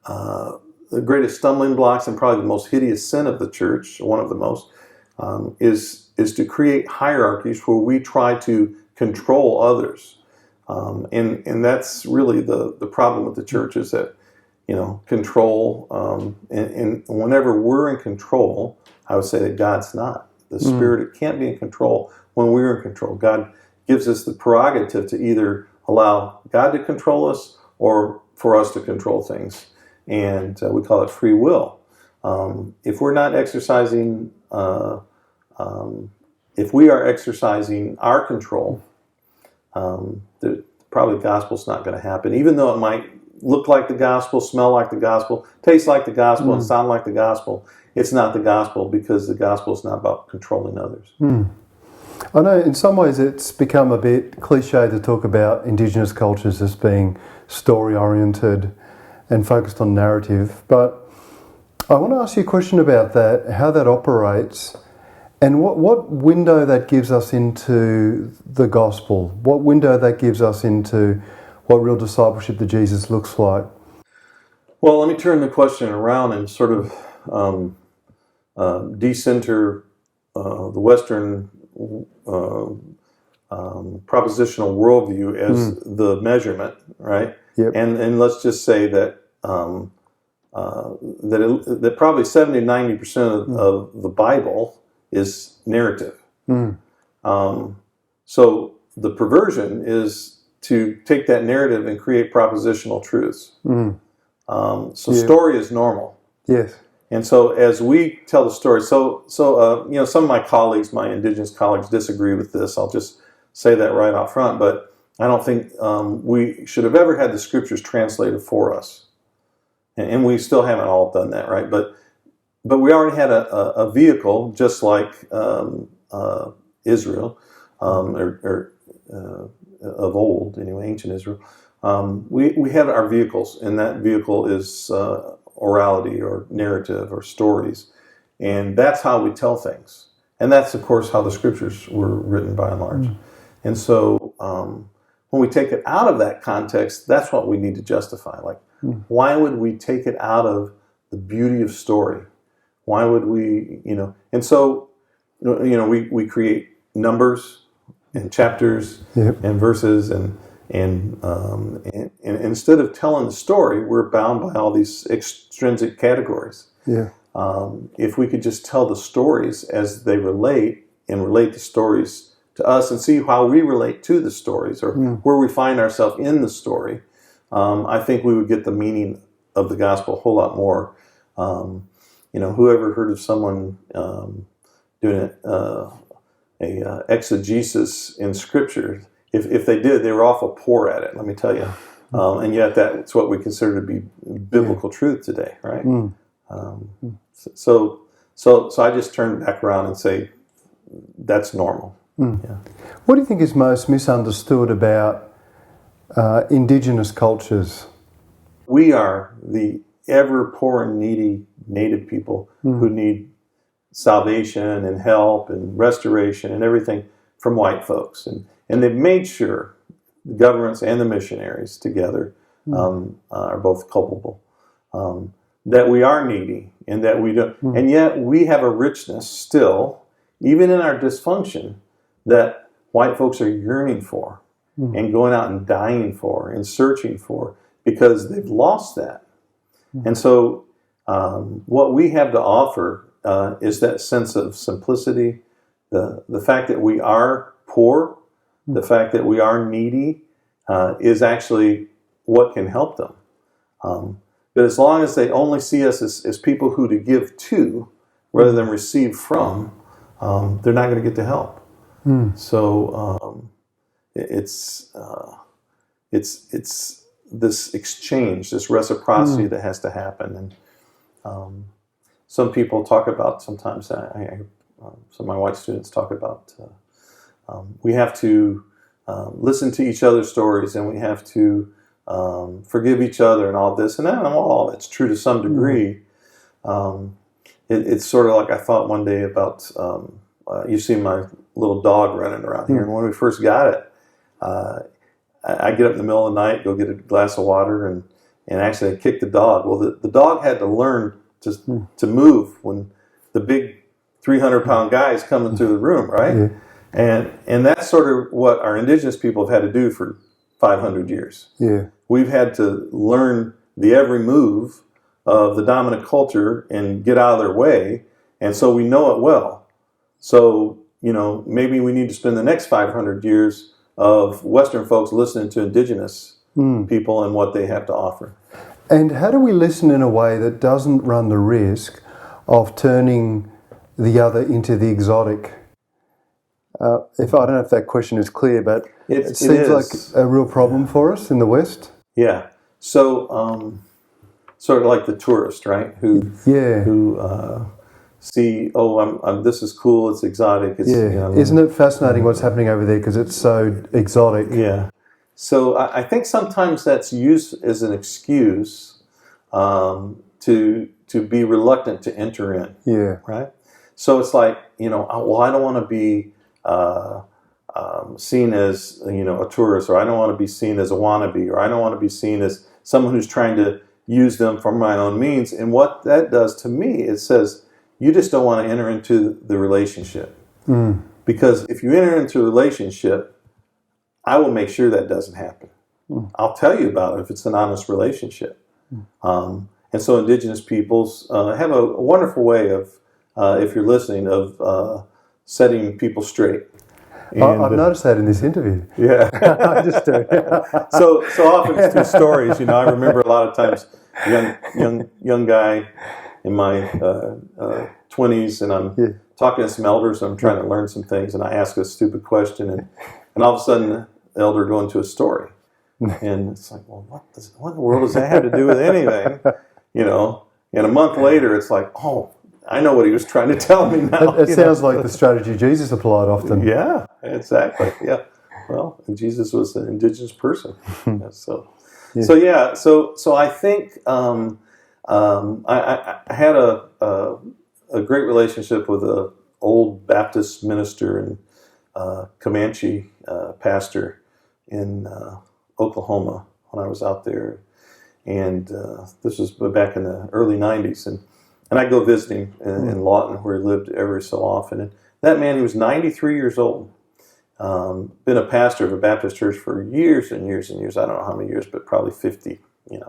the greatest stumbling blocks and probably the most hideous sin of the church, one of the most, is to create hierarchies where we try to control others. And that's really the problem with the church, is that, control, and whenever we're in control, I would say that God's not. The Spirit can't be in control when we're in control. God gives us the prerogative to either allow God to control us or for us to control things. And we call it free will. If we're not exercising, if we are exercising our control, probably the gospel's not going to happen, even though it might look like the gospel, smell like the gospel, taste like the gospel, and sound like the gospel. It's not the gospel, because the gospel is not about controlling others. I know in some ways it's become a bit cliche to talk about Indigenous cultures as being story-oriented and focused on narrative, but I want to ask you a question about that, how that operates, and what window that gives us into the gospel, what window that gives us into what real discipleship to Jesus looks like. Well, let me turn the question around and sort of decenter the Western propositional worldview as the measurement, right? Yep. And let's just say that that probably 70 to 90% of the Bible is narrative. So the perversion is to take that narrative and create propositional truths. Story is normal. Yes. And so as we tell the story, some of my colleagues, my Indigenous colleagues, disagree with this. I'll just say that right out front. But I don't think we should have ever had the scriptures translated for us. And we still haven't all done that, right? But we already had a vehicle, just like Israel, of old, anyway, ancient Israel. We had our vehicles, and that vehicle is orality or narrative or stories. And that's how we tell things. And that's, of course, how the scriptures were written by and large. And so when we take it out of that context, that's what we need to justify. Like, why would we take it out of the beauty of story? Why would we, And so, we create numbers and chapters and verses, and instead of telling the story, we're bound by all these extrinsic categories. If we could just tell the stories as they relate, and relate the stories to us, and see how we relate to the stories, or where we find ourselves in the story, I think we would get the meaning of the gospel a whole lot more. Whoever heard of someone doing a exegesis in Scripture? If they did, they were awful poor at it, let me tell you. And yet that's what we consider to be biblical truth today, right? So I just turn back around and say, that's normal. Yeah. What do you think is most misunderstood about Indigenous cultures? We are the ever poor and needy Native people who need salvation and help and restoration and everything from white folks. And they've made sure the governments and the missionaries together are both culpable, that we are needy and that we don't, and yet we have a richness still, even in our dysfunction, that white folks are yearning for and going out and dying for and searching for because they've lost that. And so what we have to offer is that sense of simplicity, the fact that we are poor, the fact that we are needy is actually what can help them. But as long as they only see us as people who to give to rather than receive from, they're not going to get the help. So it's this exchange, this reciprocity that has to happen. And some people talk about, sometimes some of my white students talk about, we have to listen to each other's stories, and we have to forgive each other and all this. And I don't know, all it's true to some degree. It's sort of like I thought one day about, you see my little dog running around here, and when we first got it, I get up in the middle of the night, go get a glass of water, and actually I kick the dog. Well, the dog had to learn to move when the big 300-pound guy is coming through the room, right? Yeah. And that's sort of what our indigenous people have had to do for 500 years. Yeah. We've had to learn the every move of the dominant culture and get out of their way, and so we know it well. So, maybe we need to spend the next 500 years of Western folks listening to indigenous people and what they have to offer. And how do we listen in a way that doesn't run the risk of turning the other into the exotic? I don't know if that question is clear, but it seems like a real problem for us in the West. Yeah. So, sort of like the tourist, right? Who see, this is cool, it's exotic. It's, Isn't it fascinating what's happening over there because it's so exotic? Yeah. So I think sometimes that's used as an excuse to be reluctant to enter in. Yeah. Right. So it's like, I don't want to be seen as a tourist, or I don't want to be seen as a wannabe, or I don't want to be seen as someone who's trying to use them for my own means. And what that does to me, it says you just don't want to enter into the relationship, because if you enter into a relationship, I will make sure that doesn't happen. I'll tell you about it if it's an honest relationship. And so indigenous peoples have a wonderful way of, if you're listening, of setting people straight. And, I've noticed that in this interview. Yeah. I just do. So often it's two stories. I remember a lot of times young guy in my 20s, and I'm talking to some elders, and I'm trying to learn some things, and I ask a stupid question, and all of a sudden the elder go into a story. And it's like, well, what in the world does that have to do with anything? And a month later, it's like, oh, I know what he was trying to tell me now. It sounds like the strategy Jesus applied often. Yeah, exactly. Yeah. Well, Jesus was an indigenous person. So I think I had a great relationship with an old Baptist minister and Comanche pastor in Oklahoma when I was out there. And this was back in the early 90s. And I'd go visiting in Lawton, where he lived every so often. And that man, he was 93 years old, been a pastor of a Baptist church for years and years and years. I don't know how many years, but probably 50, He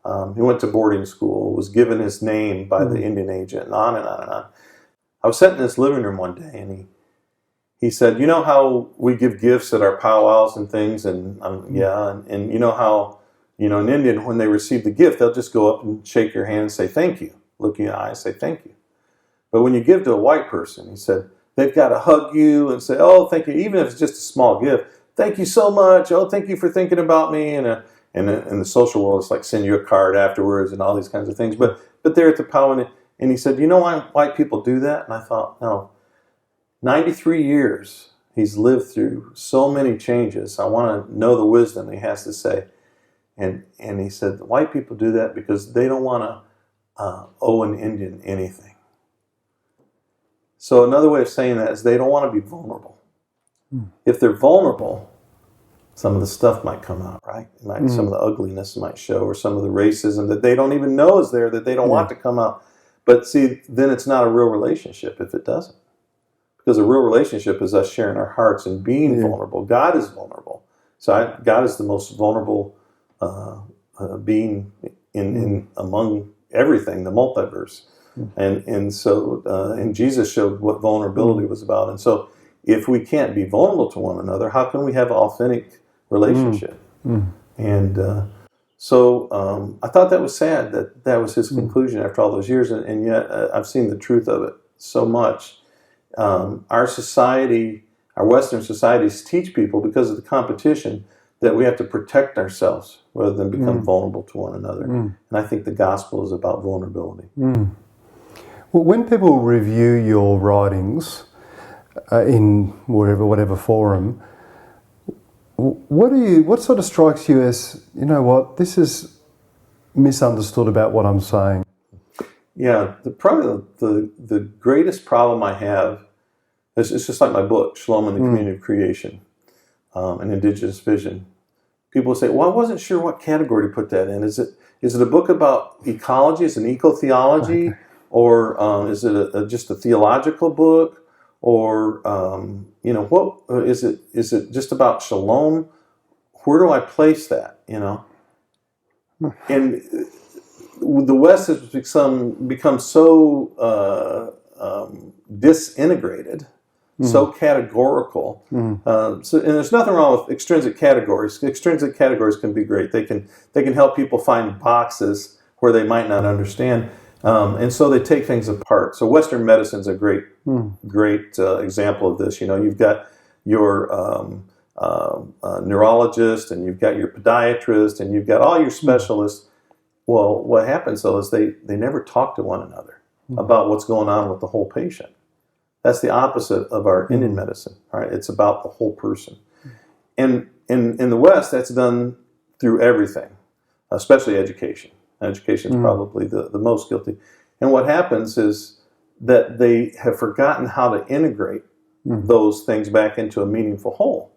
went to boarding school, was given his name by the Indian agent, and on and on and on. I was sitting in his living room one day, and he said, you know how we give gifts at our powwows and things? And and you know how, an Indian, when they receive the gift, they'll just go up and shake your hand and say thank you. Look in your eyes, say thank you. But when you give to a white person, he said, they've got to hug you and say, oh, thank you, even if it's just a small gift. Thank you so much. Oh, thank you for thinking about me. And And in the social world, it's like send you a card afterwards and all these kinds of things. But they're at the power, and he said, you know why white people do that? And I thought, no, 93 years he's lived through so many changes. I want to know the wisdom he has to say. And he said, white people do that because they don't want to owe an Indian anything. So another way of saying that is they don't want to be vulnerable. If they're vulnerable, some of the stuff might come out, right? Some of the ugliness might show, or some of the racism that they don't even know is there, that they don't want to come out. But see, then it's not a real relationship if it doesn't. Because a real relationship is us sharing our hearts and being vulnerable. God is vulnerable. So God is the most vulnerable being in among everything, the multiverse. And Jesus showed what vulnerability was about. And so if we can't be vulnerable to one another, how can we have an authentic relationship? And so I thought that was sad that was his conclusion after all those years. And yet I've seen the truth of it so much. Our society, our Western societies teach people, because of the competition, that we have to protect ourselves rather than become vulnerable to one another. And I think the gospel is about vulnerability. Well, when people review your writings in whatever forum, what sort of strikes you as, you know what, this is misunderstood about what I'm saying? Yeah, probably the greatest problem I have is it's just like my book, Shalom and the Community of Creation, an Indigenous Vision. People say, well, I wasn't sure what category to put that in. Is it a book about ecology? Is it an eco-theology? Or is it just a theological book? Or, what is it? Is it just about shalom? Where do I place that, And the West has become so disintegrated, so categorical. And there's nothing wrong with extrinsic categories. Extrinsic categories can be great. They can help people find boxes where they might not understand. And so they take things apart. So Western medicine's a great example of this. You've got your neurologist, and you've got your podiatrist, and you've got all your specialists. Well, what happens though is they never talk to one another about what's going on with the whole patient. That's the opposite of our Indian medicine. All right, it's about the whole person. And in the West, that's done through everything, especially education. Education is probably the most guilty. And what happens is that they have forgotten how to integrate those things back into a meaningful whole.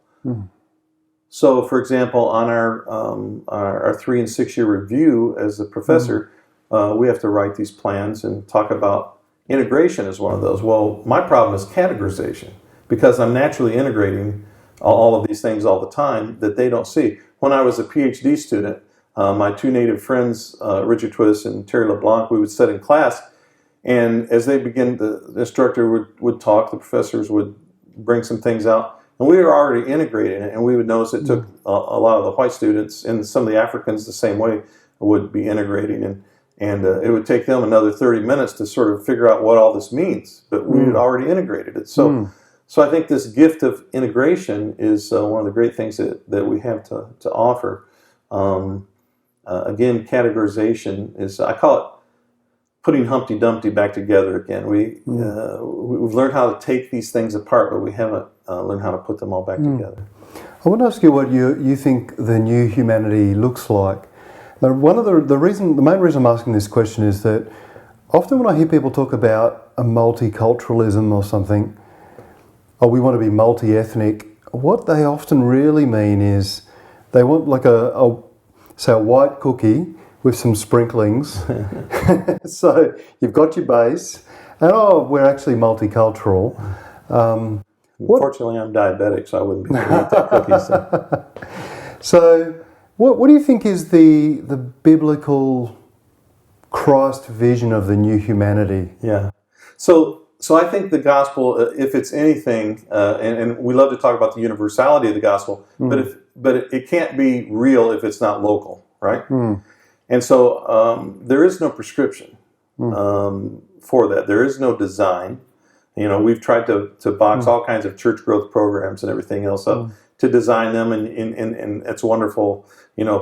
So, for example, on our 3 and 6 year review as a professor, we have to write these plans and talk about integration as one of those. Well, my problem is categorization, because I'm naturally integrating all of these things all the time that they don't see. When I was a PhD student, my 2 native friends, Richard Twist and Terry LeBlanc, we would sit in class, and as they begin, the instructor would talk, the professors would bring some things out, and we were already integrating it, and we would notice it took a lot of the white students, and some of the Africans the same way would be integrating, and it would take them another 30 minutes to sort of figure out what all this means, but we had already integrated it. So I think this gift of integration is one of the great things that we have to offer. Again, categorization is, I call it putting Humpty Dumpty back together again. We've learned how to take these things apart, but we haven't learned how to put them all back together. I want to ask you what you think the new humanity looks like. Now, one of the main reason I'm asking this question is that often when I hear people talk about a multiculturalism or something, or we want to be multi-ethnic, what they often really mean is they want like a white cookie with some sprinklings. So you've got your base, and we're actually multicultural. Unfortunately, I'm diabetic, so I wouldn't be able to eat that cookie. So what do you think is the biblical Christ vision of the new humanity? Yeah. So I think the gospel, if it's anything, and we love to talk about the universality of the gospel, but it can't be real if it's not local, right? And so there is no prescription for that. There is no design. We've tried to box all kinds of church growth programs and everything else up to design them, and it's wonderful,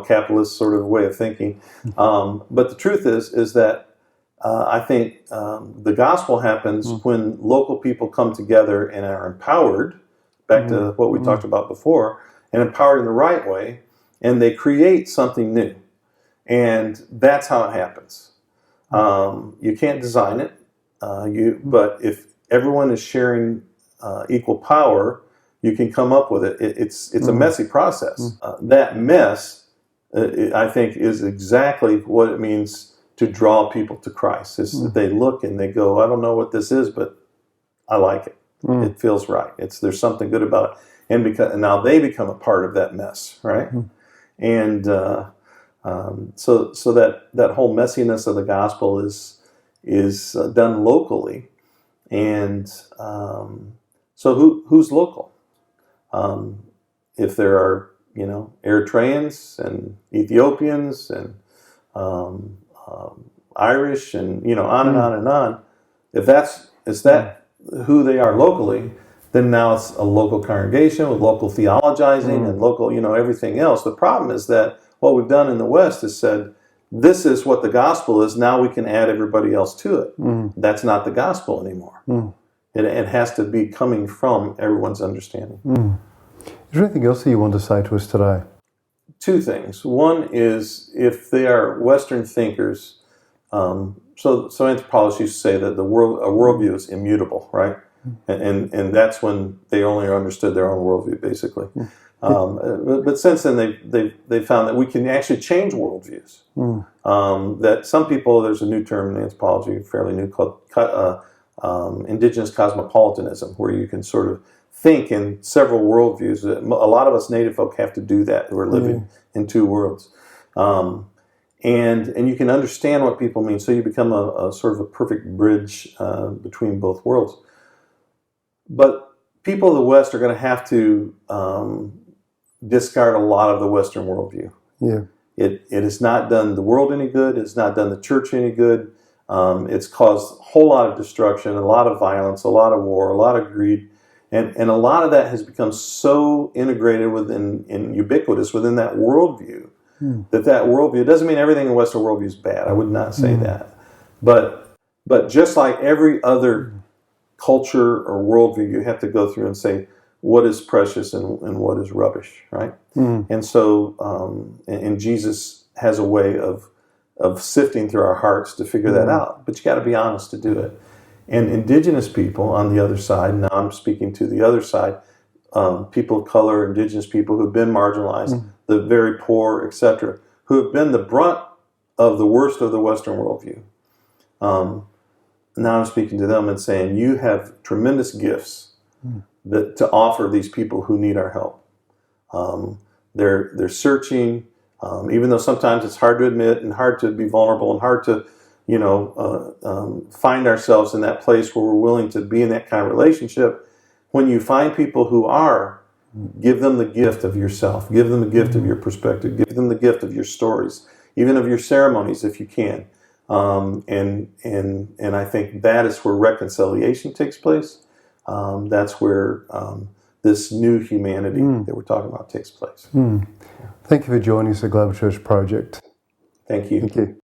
capitalist sort of way of thinking. But the truth is that I think the gospel happens when local people come together and are empowered, back to what we talked about before, and empowered in the right way, and they create something new. And that's how it happens. You can't design it, but if everyone is sharing equal power, you can come up with it. It's a messy process. That mess, I think, is exactly what it means to draw people to Christ. Is that they look and they go, I don't know what this is, but I like it. It feels right. There's something good about it, and now they become a part of that mess, right? And so that whole messiness of the gospel is done locally, and so who's local? If there are Eritreans and Ethiopians and Irish and on and on and on, is that who they are locally, then now it's a local congregation with local theologizing and local everything else. The problem is that what we've done in the West is said, this is what the gospel is, now we can add everybody else to it. That's not the gospel anymore. It has to be coming from everyone's understanding. Is there anything else that you want to say to us today? Two things. One is, if they are Western thinkers, so anthropologists used to say that a worldview is immutable, right? And that's when they only understood their own worldview, basically. But since then, they found that we can actually change worldviews. That some people, there's a new term in anthropology, fairly new, called Indigenous Cosmopolitanism, where you can sort of think in several worldviews. A lot of us native folk have to do that. We're living in two worlds. And you can understand what people mean, so you become a sort of a perfect bridge between both worlds. But people of the West are going to have to discard a lot of the Western worldview. It has not done the world any good. It's not done the church any good. It's caused a whole lot of destruction, a lot of violence, a lot of war, a lot of greed. And a lot of that has become so integrated and ubiquitous within that worldview, that worldview doesn't mean everything in Western worldview is bad. I would not say that. But just like every other culture or worldview, you have to go through and say, what is precious and what is rubbish, right? And so, and Jesus has a way of sifting through our hearts to figure that out. But you got to be honest to do it. And indigenous people on the other side, now I'm speaking to the other side, people of color, indigenous people who've been marginalized, the very poor, etc., who have been the brunt of the worst of the Western worldview. Now I'm speaking to them and saying, you have tremendous gifts to offer these people who need our help. They're searching, even though sometimes it's hard to admit and hard to be vulnerable and hard to find ourselves in that place where we're willing to be in that kind of relationship. When you find people who are, give them the gift of yourself, give them the gift of your perspective, give them the gift of your stories, even of your ceremonies if you can. And I think that is where reconciliation takes place. That's where this new humanity that we're talking about takes place. Thank you for joining us at Global Church Project. Thank you. Thank you.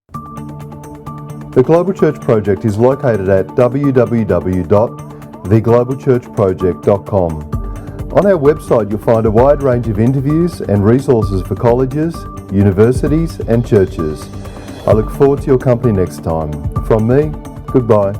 The Global Church Project is located at www.theglobalchurchproject.com. On our website, you'll find a wide range of interviews and resources for colleges, universities, and churches. I look forward to your company next time. From me, goodbye.